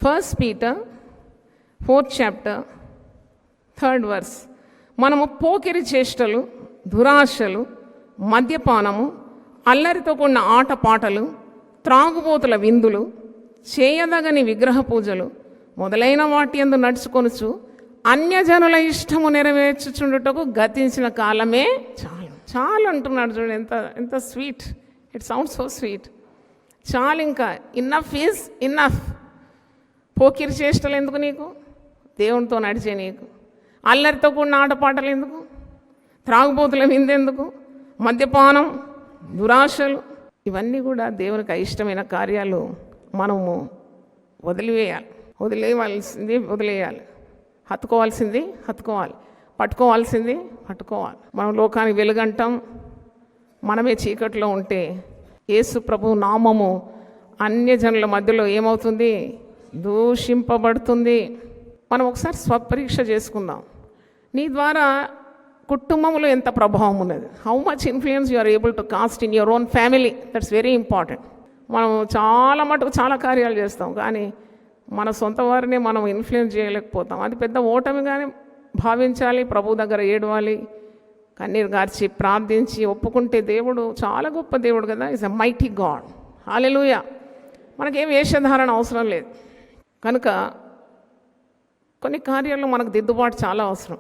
1 Peter 4th chapter 3rd verse. మనము పోకిరి చేష్టలు, దురాశలు, మద్యపానము, అల్లరితో కూడిన ఆటపాటలు, త్రాగుబోతుల విందులు, చేయదగని విగ్రహ పూజలు మొదలైన వాటి యందు నడుచుకొనుచు అన్యజనుల ఇష్టము నెరవేర్చుచుండుటకు గతించిన కాలమే చాలు. చాలు అంటున్నాడు చూడండి, ఎంత ఎంత sweet. It sound so sweet. చాలు, ఇంకా ఇన్నఫ్ ఈజ్ ఇన్నఫ్. పోకిరి చేష్టలు ఎందుకు నీకు? దేవునితో నడిచే నీకు. అల్లరితో కూడిన ఆటపాటలు ఎందుకు? త్రాగుబోతుల విందెందుకు? మద్యపానం, దురాశలు, ఇవన్నీ కూడా దేవునికి అయిష్టమైన కార్యాలు. మనము వదిలేయాలి. హత్తుకోవాల్సింది హత్తుకోవాలి, పట్టుకోవాల్సింది పట్టుకోవాలి. మనం లోకానికి వెలుగంటాం, మనమే చీకట్లో ఉంటే యేసు ప్రభు నామము అన్యజనుల మధ్యలో ఏమవుతుంది? దూషింపబడుతుంది. మనం ఒకసారి స్వపరీక్ష చేసుకుందాం. నీ ద్వారా కుటుంబంలో ఎంత ప్రభావం ఉన్నది? How much influence you are able to cast in your own family? That's very important. మనం చాలా మటుకు చాలా కార్యాలు చేస్తాం, కానీ మన సొంత వారిని మనం ఇన్ఫ్లుయెన్స్ చేయలేకపోతాం. అది పెద్ద ఓటమిగానే భావించాలి. ప్రభు దగ్గర ఏడవాలి, కన్నీరు గార్చి ప్రార్థించి ఒప్పుకుంటే దేవుడు చాలా గొప్ప దేవుడు కదా. Is a mighty God. Hallelujah. మనకేం వేషధారణ అవసరం లేదు కనుక కొన్ని కార్యాల్లో మనకు దిద్దుబాటు చాలా అవసరం.